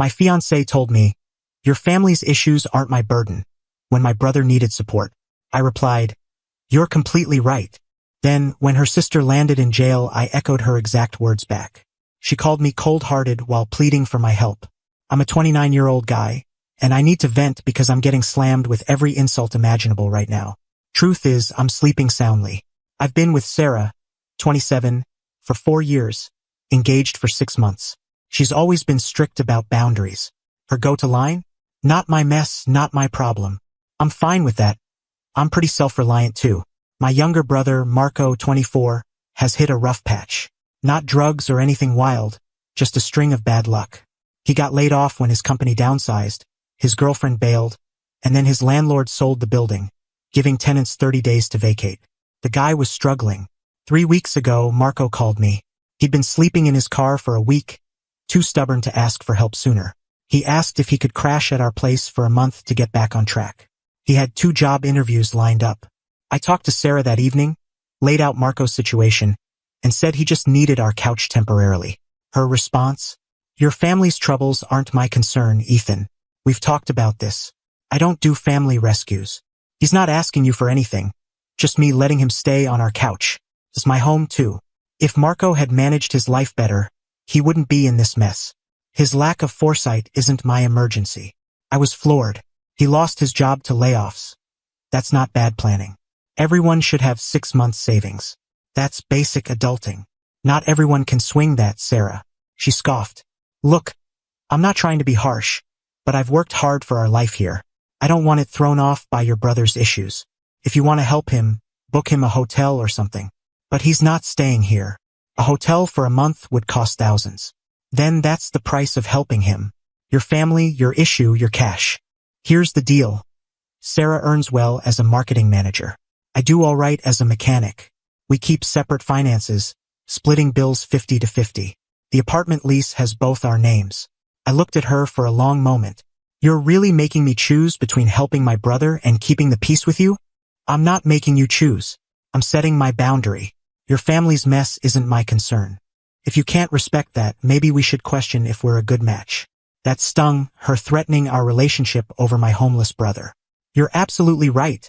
My fiancé told me, "Your family's issues aren't my burden," when my brother needed support. I replied, "You're completely right." Then, when her sister landed in jail, I echoed her exact words back. She called me cold-hearted while pleading for my help. I'm a 29-year-old guy, and I need to vent because I'm getting slammed with every insult imaginable right now. Truth is, I'm sleeping soundly. I've been with Sarah, 27, for 4 years, engaged for 6 months. She's always been strict about boundaries. Her go-to line? "Not my mess, not my problem." I'm fine with that. I'm pretty self-reliant too. My younger brother, Marco, 24, has hit a rough patch. Not drugs or anything wild, just a string of bad luck. He got laid off when his company downsized, his girlfriend bailed, and then his landlord sold the building, giving tenants 30 days to vacate. The guy was struggling. 3 weeks ago, Marco called me. He'd been sleeping in his car for a week, too stubborn to ask for help sooner. He asked if he could crash at our place for a month to get back on track. He had 2 job interviews lined up. I talked to Sarah that evening, laid out Marco's situation, and said he just needed our couch temporarily. Her response? "Your family's troubles aren't my concern, Ethan. We've talked about this. I don't do family rescues. He's not asking you for anything, just me letting him stay on our couch. It's my home too." If Marco had managed his life better, he wouldn't be in this mess. His lack of foresight isn't my emergency. I was floored. He lost his job to layoffs. That's not bad planning. Everyone should have 6 months savings. That's basic adulting. Not everyone can swing that, Sarah. She scoffed. "Look, I'm not trying to be harsh, but I've worked hard for our life here. I don't want it thrown off by your brother's issues. If you want to help him, book him a hotel or something. But he's not staying here. A hotel for a month would cost thousands. Then that's the price of helping him. Your family, your issue, your cash. Here's the deal. Sarah earns well as a marketing manager. I do all right as a mechanic. We keep separate finances, splitting bills 50 to 50. The apartment lease has both our names." I looked at her for a long moment. "You're really making me choose between helping my brother and keeping the peace with you?" "I'm not making you choose. I'm setting my boundary. Your family's mess isn't my concern. If you can't respect that, maybe we should question if we're a good match." That stung, her threatening our relationship over my homeless brother. "You're absolutely right,"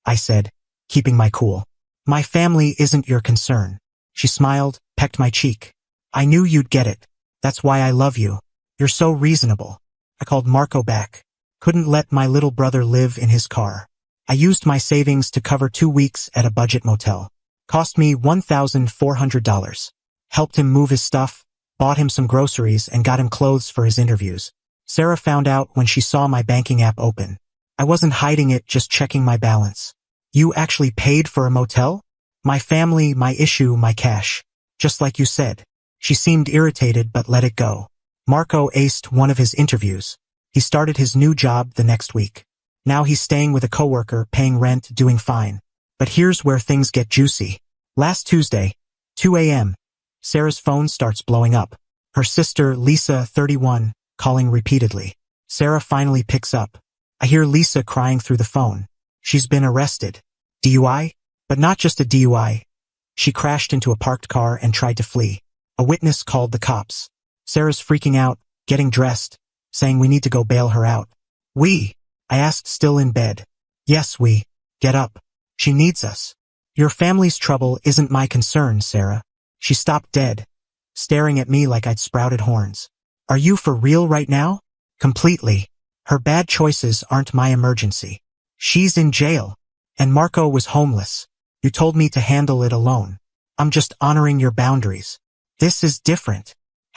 I said, keeping my cool. "My family isn't your concern." She smiled, pecked my cheek. "I knew you'd get it. That's why I love you. You're so reasonable." I called Marco back. Couldn't let my little brother live in his car. I used my savings to cover 2 weeks at a budget motel. Cost me $1,400. Helped him move his stuff, bought him some groceries, and got him clothes for his interviews. Sarah found out when she saw my banking app open. I wasn't hiding it, just checking my balance. "You actually paid for a motel?" "My family, my issue, my cash. Just like you said." She seemed irritated but let it go. Marco aced one of his interviews. He started his new job the next week. Now he's staying with a coworker, paying rent, doing fine. But here's where things get juicy. Last Tuesday, 2 a.m., Sarah's phone starts blowing up. Her sister, Lisa, 31, calling repeatedly. Sarah finally picks up. I hear Lisa crying through the phone. She's been arrested. DUI? But not just a DUI. She crashed into a parked car and tried to flee. A witness called the cops. Sarah's freaking out, getting dressed, saying we need to go bail her out. "We?" I asked, still in bed. "Yes, we. Get up. She needs us." "Your family's trouble isn't my concern, Sarah." She stopped dead, staring at me like I'd sprouted horns. "Are you for real right now?" "Completely. Her bad choices aren't my emergency. She's in jail. And Marco was homeless. You told me to handle it alone. I'm just honoring your boundaries. This is different."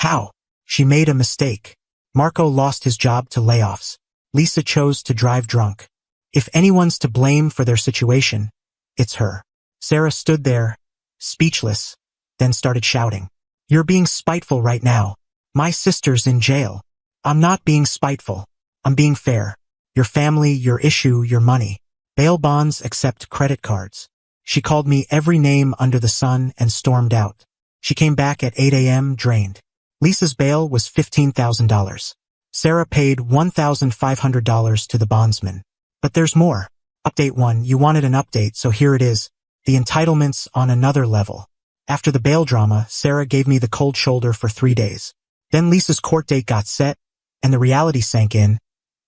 "How?" "She made a mistake. Marco lost his job to layoffs. Lisa chose to drive drunk. If anyone's to blame for their situation, it's her." Sarah stood there, speechless, then started shouting. "You're being spiteful right now. My sister's in jail." "I'm not being spiteful. I'm being fair. Your family, your issue, your money. Bail bonds accept credit cards." She called me every name under the sun and stormed out. She came back at 8 a.m. drained. Lisa's bail was $15,000. Sarah paid $1,500 to the bondsman. But there's more. Update 1. You wanted an update, so here it is. The entitlements on another level. After the bail drama, Sarah gave me the cold shoulder for 3 days. Then Lisa's court date got set, and the reality sank in.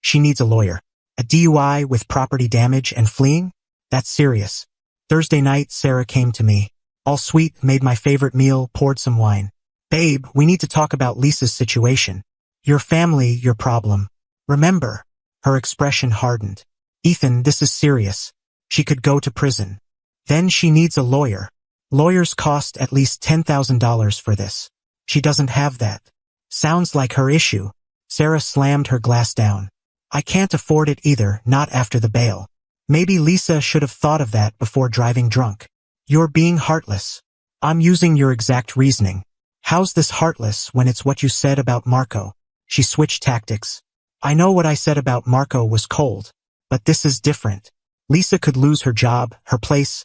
She needs a lawyer. A DUI with property damage and fleeing? That's serious. Thursday night, Sarah came to me. All sweet, made my favorite meal, poured some wine. Babe, we need to talk about Lisa's situation. Your family, your problem. Remember. Her expression hardened. Ethan, this is serious. She could go to prison. Then she needs a lawyer. Lawyers cost at least $10,000 for this. She doesn't have that. Sounds like her issue. Sarah slammed her glass down. I can't afford it either, not after the bail. Maybe Lisa should have thought of that before driving drunk. You're being heartless. I'm using your exact reasoning. How's this heartless when it's what you said about Marco? She switched tactics. I know what I said about Marco was cold. But this is different. Lisa could lose her job, her place,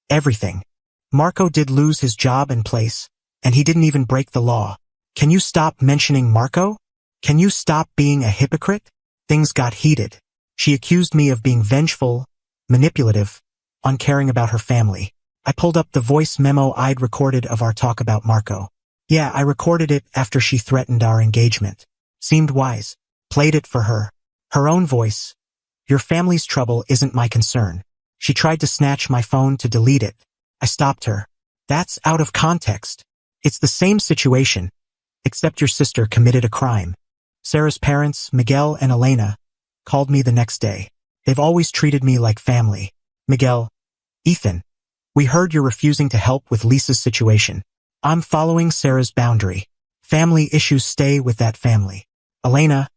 everything. Marco did lose his job and place, and he didn't even break the law. Can you stop mentioning Marco? Can you stop being a hypocrite? Things got heated. She accused me of being vengeful, manipulative, uncaring about her family. I pulled up the voice memo I'd recorded of our talk about Marco. Yeah, I recorded it after she threatened our engagement. Seemed wise. Played it for her. Her own voice. Your family's trouble isn't my concern. She tried to snatch my phone to delete it. I stopped her. That's out of context. It's the same situation, except your sister committed a crime. Sarah's parents, Miguel and Elena, called me the next day. They've always treated me like family. Miguel, Ethan, we heard you're refusing to help with Lisa's situation. I'm following Sarah's boundary. Family issues stay with that family. Elena,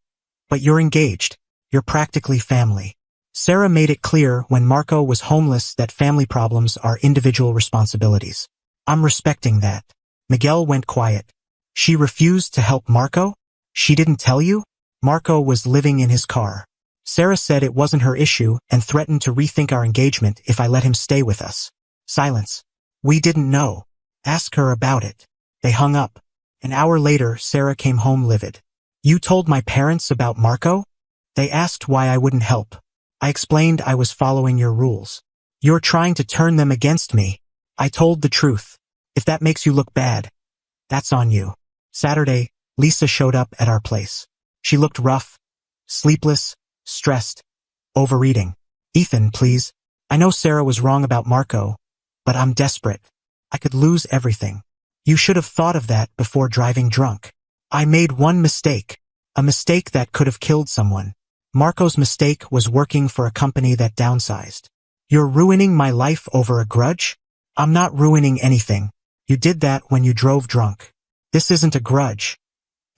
but you're engaged. You're practically family. Sarah made it clear when Marco was homeless that family problems are individual responsibilities. I'm respecting that. Miguel went quiet. She refused to help Marco? She didn't tell you? Marco was living in his car. Sarah said it wasn't her issue and threatened to rethink our engagement if I let him stay with us. Silence. We didn't know. Ask her about it. They hung up. An hour later, Sarah came home livid. You told my parents about Marco? They asked why I wouldn't help. I explained I was following your rules. You're trying to turn them against me. I told the truth. If that makes you look bad, that's on you. Saturday, Lisa showed up at our place. She looked rough, sleepless, stressed, overeating. Ethan, please. I know Sarah was wrong about Marco, but I'm desperate. I could lose everything. You should have thought of that before driving drunk. I made one mistake. A mistake that could have killed someone. Marco's mistake was working for a company that downsized. You're ruining my life over a grudge? I'm not ruining anything. You did that when you drove drunk. This isn't a grudge.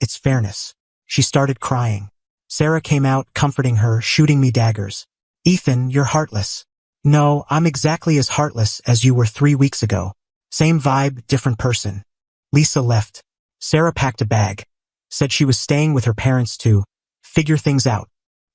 It's fairness. She started crying. Sarah came out, comforting her, shooting me daggers. Ethan, you're heartless. No, I'm exactly as heartless as you were 3 weeks ago. Same vibe, different person. Lisa left. Sarah packed a bag. Said she was staying with her parents to figure things out.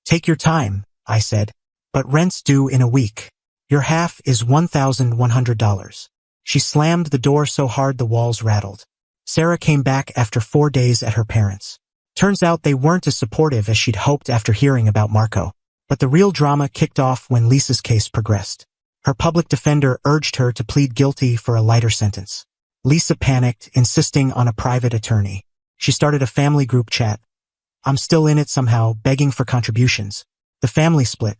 Take your time, I said. But rent's due in a week. Your half is $1,100. She slammed the door so hard the walls rattled. Sarah came back after 4 days at her parents'. Turns out they weren't as supportive as she'd hoped after hearing about Marco. But the real drama kicked off when Lisa's case progressed. Her public defender urged her to plead guilty for a lighter sentence. Lisa panicked, insisting on a private attorney. She started a family group chat. I'm still in it somehow, begging for contributions. The family split.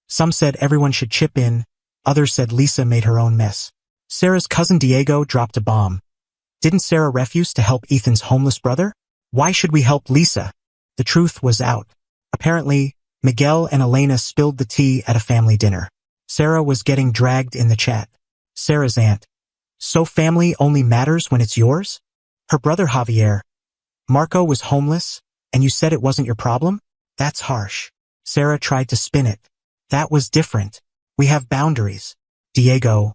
Some said everyone should chip in, others said Lisa made her own mess. Sarah's cousin Diego dropped a bomb. Didn't Sarah refuse to help Ethan's homeless brother? Why should we help Lisa? The truth was out. Apparently, Miguel and Elena spilled the tea at a family dinner. Sarah was getting dragged in the chat. Sarah's aunt. So family only matters when it's yours? Her brother Javier. Marco was homeless, and you said it wasn't your problem? That's harsh. Sarah tried to spin it. That was different. We have boundaries. Diego.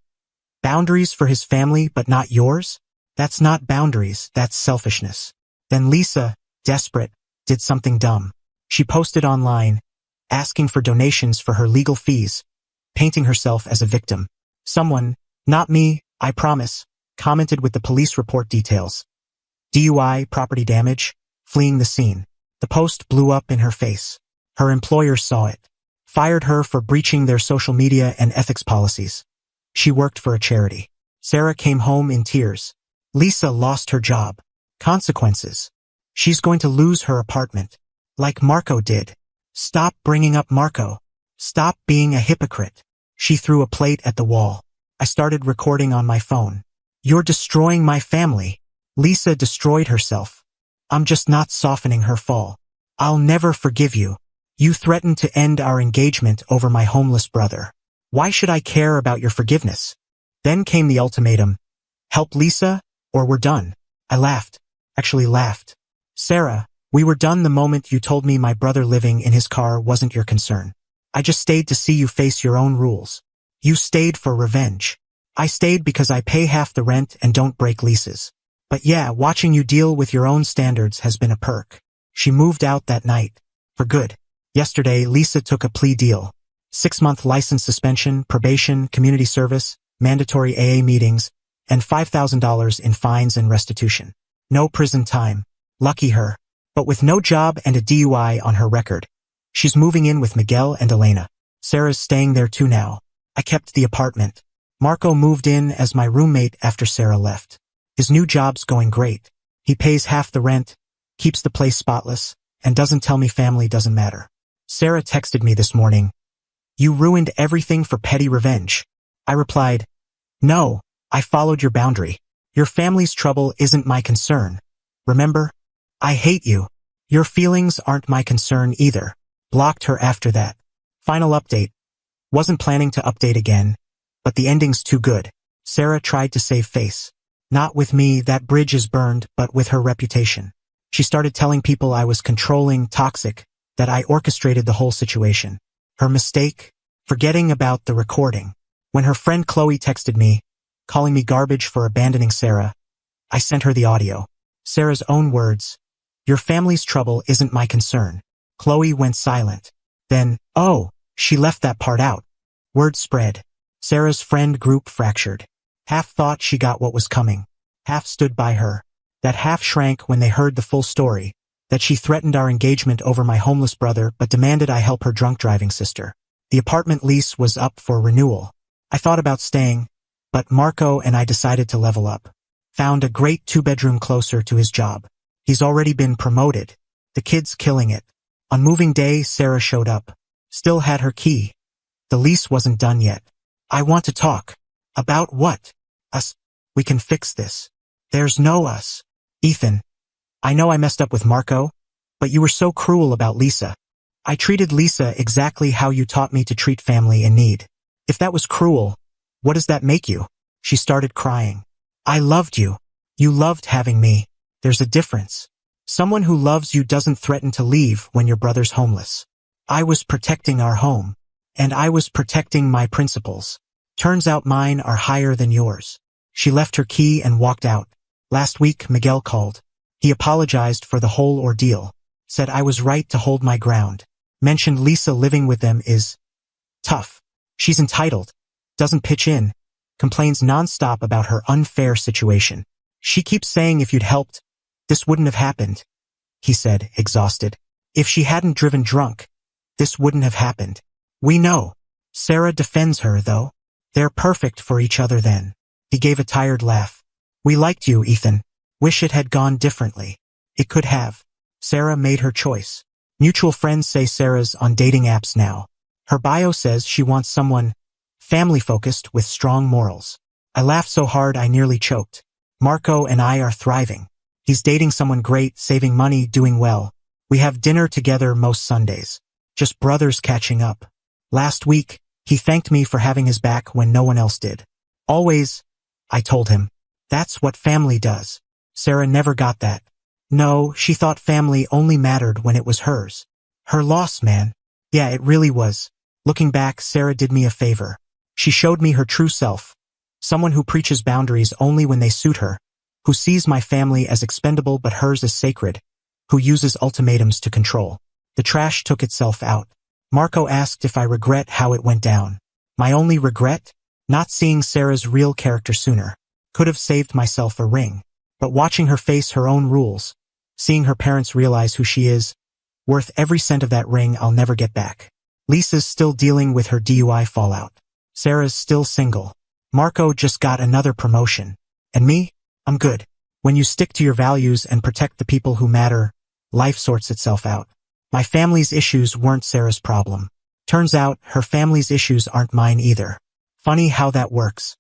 Boundaries for his family but not yours? That's not boundaries, that's selfishness. Then Lisa, desperate, did something dumb. She posted online, asking for donations for her legal fees, painting herself as a victim. Someone, not me, I promise, commented with the police report details. DUI, property damage, fleeing the scene. The post blew up in her face. Her employer saw it. Fired her for breaching their social media and ethics policies. She worked for a charity. Sarah came home in tears. Lisa lost her job. Consequences. She's going to lose her apartment. Like Marco did. Stop bringing up Marco. Stop being a hypocrite. She threw a plate at the wall. I started recording on my phone. You're destroying my family. Lisa destroyed herself. I'm just not softening her fall. I'll never forgive you. You threatened to end our engagement over my homeless brother. Why should I care about your forgiveness? Then came the ultimatum. Help Lisa, or we're done. I laughed. Actually laughed. Sarah, we were done the moment you told me my brother living in his car wasn't your concern. I just stayed to see you face your own rules. You stayed for revenge. I stayed because I pay half the rent and don't break leases. But yeah, watching you deal with your own standards has been a perk. She moved out that night. For good. Yesterday, Lisa took a plea deal. 6-month license suspension, probation, community service, mandatory AA meetings, and $5,000 in fines and restitution. No prison time. Lucky her. But with no job and a DUI on her record. She's moving in with Miguel and Elena. Sarah's staying there too now. I kept the apartment. Marco moved in as my roommate after Sarah left. His new job's going great. He pays half the rent, keeps the place spotless, and doesn't tell me family doesn't matter. Sarah texted me this morning. You ruined everything for petty revenge. I replied, no, I followed your boundary. Your family's trouble isn't my concern. Remember? I hate you. Your feelings aren't my concern either. Blocked her after that. Final update. Wasn't planning to update again, but the ending's too good. Sarah tried to save face. Not with me, that bridge is burned, but with her reputation. She started telling people I was controlling, toxic, that I orchestrated the whole situation. Her mistake? Forgetting about the recording. When her friend Chloe texted me, calling me garbage for abandoning Sarah, I sent her the audio. Sarah's own words. Your family's trouble isn't my concern. Chloe went silent. Then, oh, she left that part out. Word spread. Sarah's friend group fractured. Half thought she got what was coming. Half stood by her. That half shrank when they heard the full story, that she threatened our engagement over my homeless brother but demanded I help her drunk driving sister. The apartment lease was up for renewal. I thought about staying, but Marco and I decided to level up. Found a great 2-bedroom closer to his job. He's already been promoted. The kid's killing it. On moving day, Sarah showed up. Still had her key. The lease wasn't done yet. I want to talk. About what? Us. We can fix this. There's no us. Ethan. I know I messed up with Marco, but you were so cruel about Lisa. I treated Lisa exactly how you taught me to treat family in need. If that was cruel, what does that make you? She started crying. I loved you. You loved having me. There's a difference. Someone who loves you doesn't threaten to leave when your brother's homeless. I was protecting our home. And I was protecting my principles. Turns out mine are higher than yours. She left her key and walked out. Last week, Miguel called. He apologized for the whole ordeal. Said I was right to hold my ground. Mentioned Lisa living with them is tough. She's entitled. Doesn't pitch in. Complains nonstop about her unfair situation. She keeps saying if you'd helped, this wouldn't have happened. He said, exhausted. If she hadn't driven drunk, this wouldn't have happened. We know. Sarah defends her, though. They're perfect for each other then. He gave a tired laugh. We liked you, Ethan. Wish it had gone differently. It could have. Sarah made her choice. Mutual friends say Sarah's on dating apps now. Her bio says she wants someone family-focused with strong morals. I laughed so hard I nearly choked. Marco and I are thriving. He's dating someone great, saving money, doing well. We have dinner together most Sundays. Just brothers catching up. Last week, he thanked me for having his back when no one else did. Always, I told him. That's what family does. Sarah never got that. No, she thought family only mattered when it was hers. Her loss, man. Yeah, it really was. Looking back, Sarah did me a favor. She showed me her true self. Someone who preaches boundaries only when they suit her, who sees my family as expendable but hers as sacred, who uses ultimatums to control. The trash took itself out. Marco asked if I regret how it went down. My only regret? Not seeing Sarah's real character sooner. Could have saved myself a ring. But watching her face her own rules, seeing her parents realize who she is, worth every cent of that ring I'll never get back. Lisa's still dealing with her DUI fallout. Sarah's still single. Marco just got another promotion. And me? I'm good. When you stick to your values and protect the people who matter, life sorts itself out. My family's issues weren't Sarah's problem. Turns out, her family's issues aren't mine either. Funny how that works.